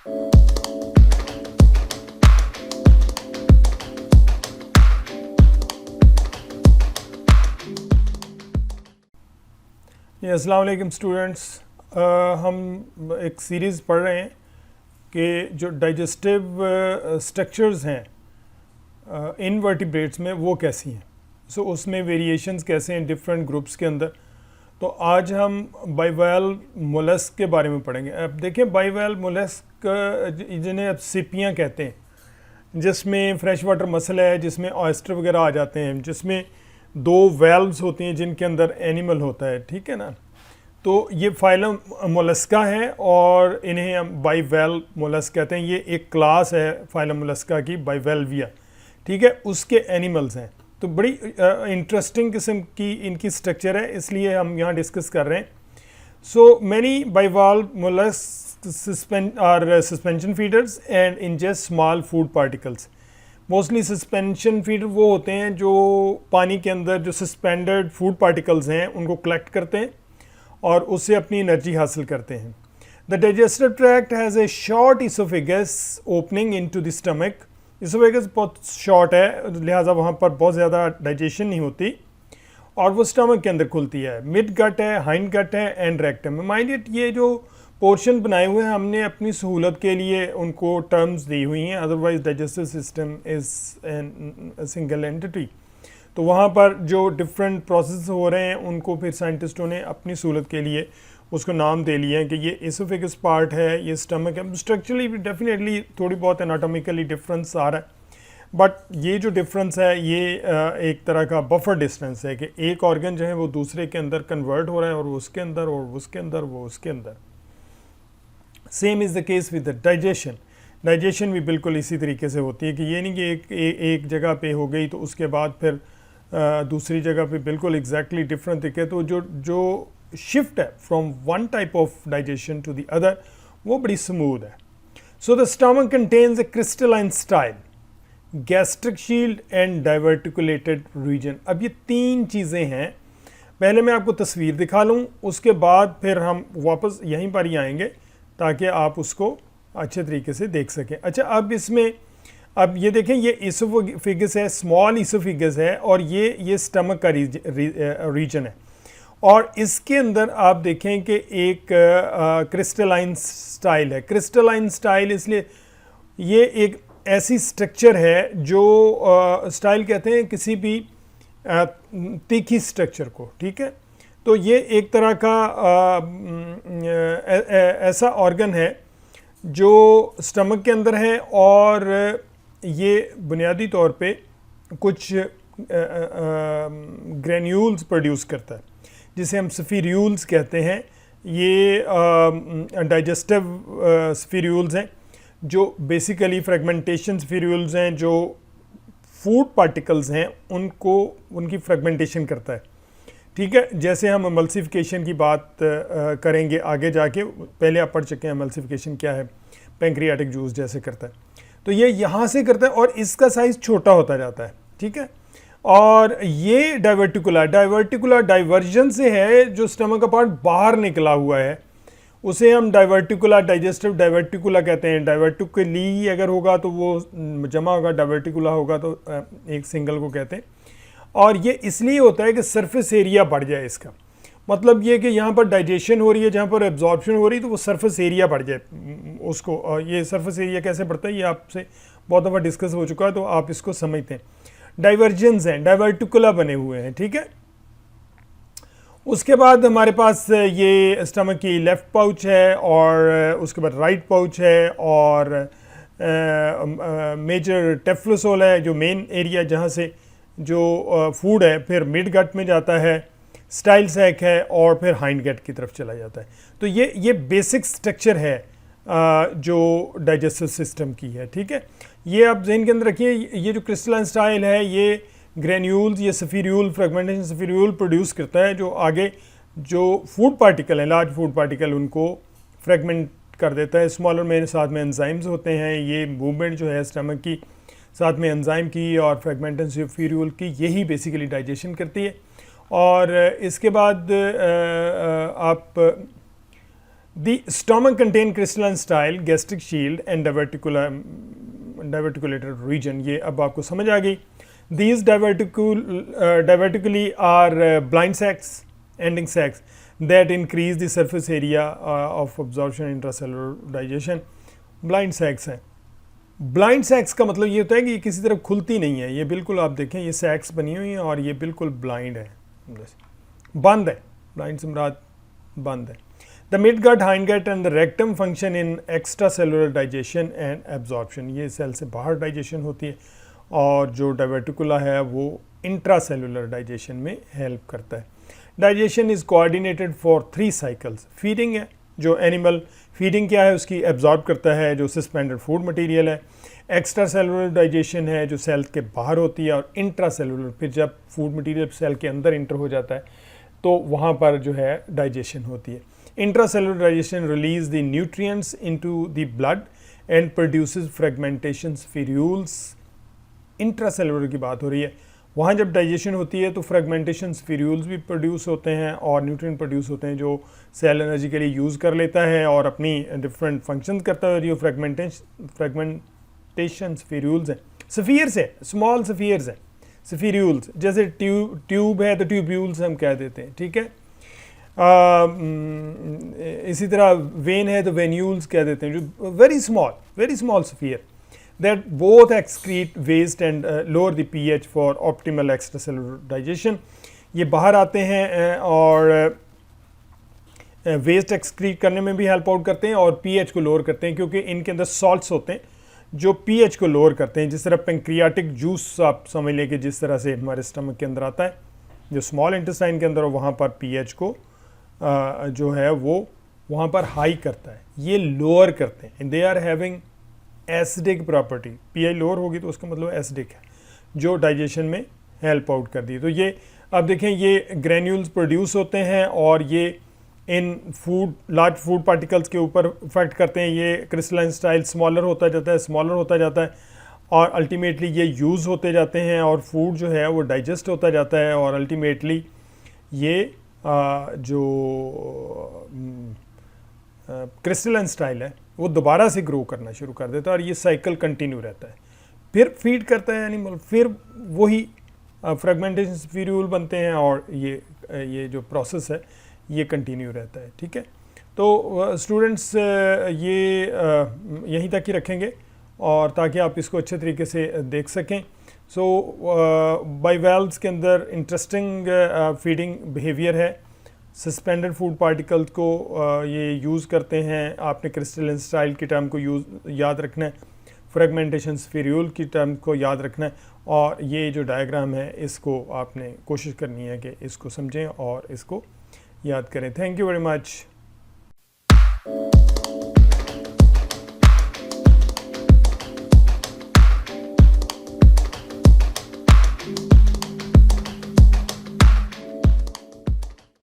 अस्सलाम वालेकुम स्टूडेंट्स, हम एक सीरीज़ पढ़ रहे हैं कि जो डाइजेस्टिव स्ट्रक्चर्स हैं इनवर्टिब्रेट्स में वो कैसी हैं। सो उसमें वेरिएशंस कैसे हैं डिफरेंट ग्रुप्स के अंदर। तो आज हम बाइवैल मोलस्क के बारे में पढ़ेंगे। अब देखें, बाइवैल मोलस्क जिन्हें अब सिपियाँ कहते हैं, जिसमें फ्रेश वाटर मसल है, जिसमें ऑयस्टर वगैरह आ जाते हैं, जिसमें दो वेल्व्स होती हैं जिनके अंदर एनिमल होता है, ठीक है ना। तो ये फाइलम मोलस्का है और इन्हें हम बाइवैल मोलस्क कहते हैं। ये एक क्लास है फाइलम मोलस्का की, बाइवैल्विया, ठीक है, उसके एनिमल्स हैं। तो बड़ी इंटरेस्टिंग किस्म की इनकी स्ट्रक्चर है, इसलिए हम यहाँ डिस्कस कर रहे हैं। So many bivalve mollusc suspension feeders and ingest small food particles. Mostly suspension feeder वो होते हैं जो पानी के अंदर जो सस्पेंडेड फूड पार्टिकल्स हैं उनको कलेक्ट करते हैं और उससे अपनी एनर्जी हासिल करते हैं। The digestive tract has a short oesophagus opening into the stomach. Oesophagus बहुत शॉर्ट है, लिहाजा वहाँ पर बहुत ज़्यादा डाइजेशन नहीं होती और वो स्टमक के अंदर खुलती है। मिड गट है, हाइंड गट है एंड रेक्टम। माइंड इट, ये जो पोर्शन बनाए हुए हैं हमने अपनी सहूलत के लिए उनको टर्म्स दी हुई हैं, otherwise digestive system is an single entity. तो वहाँ पर जो डिफरेंट प्रोसेस हो रहे हैं उनको फिर साइंटिस्टों ने अपनी सहूलत के लिए उसको नाम दे लिए हैं कि ये इसोफेगस पार्ट है, ये स्टमक है। स्ट्रक्चरली डेफिनेटली थोड़ी बहुत एनाटॉमिकली डिफरेंस आ रहा है, बट ये जो डिफरेंस है ये एक तरह का बफर डिस्टेंस है कि एक ऑर्गन जो है वो दूसरे के अंदर कन्वर्ट हो रहा है और उसके अंदर और उसके अंदर वो उसके अंदर। Same is the case with the digestion. Digestion भी बिल्कुल इसी तरीके से होती है कि ये नहीं कि एक जगह पे हो गई तो उसके बाद फिर दूसरी जगह पे बिल्कुल एग्जैक्टली डिफरेंट तरीके। तो जो शिफ्ट है from one type of digestion to the other वो बड़ी स्मूथ है। So the stomach contains a crystalline style, gastric shield and diverticulated region. अब ये तीन चीज़ें हैं। पहले मैं आपको तस्वीर दिखा लूँ, उसके बाद फिर हम वापस यहीं पर ही आएंगे ताकि आप उसको अच्छे तरीके से देख सकें। अच्छा, अब इसमें अब ये देखें, ये इसोफेगस है, स्मॉल इसोफेगस है और ये स्टमक का रीजन है और इसके अंदर आप देखें कि एक क्रिस्टलाइन स्टाइल है। क्रिस्टलाइन स्टाइल इसलिए ये एक ऐसी स्ट्रक्चर है जो स्टाइल कहते हैं किसी भी तीखी स्ट्रक्चर को, ठीक है। तो ये एक तरह का ऐसा ऑर्गन है जो स्टमक के अंदर है और ये बुनियादी तौर पे कुछ ग्रेन्यूल्स प्रोड्यूस करता है जिसे हम स्फीर्यूल्स कहते हैं। ये डाइजेस्टिव स्फीर्यूल्स हैं जो बेसिकली फ्रेगमेंटेशन स्फीर्यूल्स हैं जो फूड पार्टिकल्स हैं उनको उनकी फ्रेगमेंटेशन करता है, ठीक है। जैसे हम एमल्सिफिकेशन की बात करेंगे आगे जाके, पहले आप पढ़ चुके हैं एमल्सिफिकेशन क्या है, पैंक्रियाटिक जूस जैसे करता है। तो ये यहाँ से करता है और इसका साइज़ छोटा होता जाता है, ठीक है। और ये डाइवर्टिकुला डाइवर्जन से है, जो स्टमक का पार्ट बाहर निकला हुआ है उसे हम डाइवर्टिकुला, डाइजेस्टिव डाइवर्टिकुला कहते हैं। डाइवर्टिकुली अगर होगा तो वो जमा होगा, डाइवर्टिकुला होगा तो एक सिंगल को कहते हैं। और ये इसलिए होता है कि सरफेस एरिया बढ़ जाए। इसका मतलब ये कि यहाँ पर डाइजेशन हो रही है, जहाँ पर एब्जॉर्प्शन हो रही है, तो वो सरफेस एरिया बढ़ जाए उसको। ये सरफेस एरिया कैसे बढ़ता है ये आपसे बहुत दफ़ा डिस्कस हो चुका है, तो आप इसको समझते हैं। डाइवर्जेंस हैं, डाइवर्टिकुला बने हुए हैं, ठीक है। उसके बाद हमारे पास ये स्टमक की लेफ़्ट पाउच है और उसके बाद राइट पाउच है और मेजर टेफ्लोसोल है जो मेन एरिया जहाँ से जो फूड है फिर मिड गट में जाता है, स्टाइल सैक है और फिर हाइंड गट की तरफ चला जाता है। तो ये बेसिक स्ट्रक्चर है जो डाइजेस्टिव सिस्टम की है, ठीक है। ये आप ज़हन के अंदर रखिए, ये जो क्रिस्टलाइन स्टाइल है ये ग्रेन्यूल्स, ये स्फीर्यूल, फ्रेगमेंटेशन स्फीर्यूल प्रोड्यूस करता है जो आगे जो फूड पार्टिकल हैं, लार्ज फूड पार्टिकल, उनको फ्रेगमेंट कर देता है। स्मॉलर में साथ में एंजाइम्स होते हैं। ये मूवमेंट जो है स्टमक की साथ में एंजाइम की और फ्रेगमेंटेशन स्फीर्यूल की, यही बेसिकली डाइजेशन करती है। और इसके बाद आप The stomach contain crystalline style, gastric shield and diverticulated region. ये अब आपको समझ आ गई. These divertically are blind sacs, ending sacs that increase the surface area of absorption intracellular digestion. Blind sacs हैं. ब्लाइंड सैक्स का मतलब ये होता है कि ये किसी तरफ खुलती नहीं है. ये बिल्कुल आप देखें, ये सैक्स बनी हुई हैं और ये बिल्कुल ब्लाइंड है, बंद है. ब्लाइंड से मुराद बंद है. The mid gut, hind gut and the rectum function in extracellular digestion and absorption. ये सेल से बाहर डाइजेशन होती है और जो डाइवर्टिकुला है वो इंट्रा सेलुलर डाइजेशन में हेल्प करता है. Digestion is coordinated for 3 cycles. Feeding है, जो एनिमल फीडिंग क्या है उसकी एब्जॉर्ब करता है, जो सस्पेंडेड फूड मटेरियल है. एक्स्ट्रा सेलुलर डाइजेशन है जो सेल के बाहर होती है. और इंट्रा सेलुलर, फिर जब फूड मटेरियल सेल के अंदर इंटर हो जाता है तो वहाँ पर जो है डाइजेशन होती है. Intra cellular digestion release the nutrients into the blood and produces fragmentation spherules. Intra cellular की बात हो रही है. वहाँ जब डाइजेशन होती है तो फ्रेगमेंटेशन स्फीरूल्स भी प्रोड्यूस होते हैं और न्यूट्रिएंट प्रोड्यूस होते हैं जो सेल एनर्जी के लिए यूज़ कर लेता है और अपनी डिफरेंट फंक्शन करता है. जो फ्रेगमेंटेशन स्फीरूल्स हैं, सफ़ियर्स है, स्मॉल सफ़ियर्स हैं, स्फीरूल्स. जैसे ट्यूब है तो ट्यूब्यूल्स हम कह देते हैं, ठीक है. इसी तरह वेन है तो वेन्यूल्स कह देते हैं, जो very small sphere that both excrete waste and lower the pH for optimal extracellular digestion. ये बाहर आते हैं और वेस्ट एक्सक्रीट करने में भी हेल्प आउट करते हैं और पीएच को लोअर करते हैं, क्योंकि इनके अंदर सॉल्ट्स होते हैं जो पीएच को लोअर करते हैं. जिस तरह पेंक्रियाटिक जूस आप समझ लें कि जिस तरह से हमारे स्टमक के अंदर आता है, जो स्मॉल इंटेस्टाइन के अंदर, वहाँ पर पीएच को जो है वो वहाँ पर हाई करता है. ये लोअर करते हैं. They are having acidic property. PH lower होगी तो उसका मतलब एसिडिक है, जो डाइजेशन में हेल्प आउट कर दी. तो ये अब देखें, ये ग्रैन्यूल्स प्रोड्यूस होते हैं और ये इन लार्ज फूड पार्टिकल्स के ऊपर इफेक्ट करते हैं. ये क्रिस्टलाइन स्टाइल स्मॉलर होता जाता है और अल्टीमेटली ये यूज़ होते जाते हैं और फूड जो है वो डाइजेस्ट होता जाता है और अल्टीमेटली ये जो क्रिस्टलाइन स्टाइल है वो दोबारा से ग्रो करना शुरू कर देता है और ये साइकिल कंटिन्यू रहता है. फिर फीड करता है एनिमल, फिर वही फ्रेगमेंटेशन स्फीरूल बनते हैं और ये जो प्रोसेस है ये कंटिन्यू रहता है. ठीक है, तो स्टूडेंट्स ये यहीं तक ही रखेंगे और ताकि आप इसको अच्छे तरीके से देख सकें. सो बाइवेल्व्स के अंदर इंटरेस्टिंग फीडिंग बिहेवियर है. सस्पेंडेड फूड पार्टिकल्स को ये यूज़ करते हैं. आपने क्रिस्टलाइन स्टाइल की टर्म को याद रखना है, फ्रेगमेंटेशन स्फीरूल की टर्म को याद रखना है और ये जो डायग्राम है इसको आपने कोशिश करनी है कि इसको समझें और इसको याद करें. Thank you very much.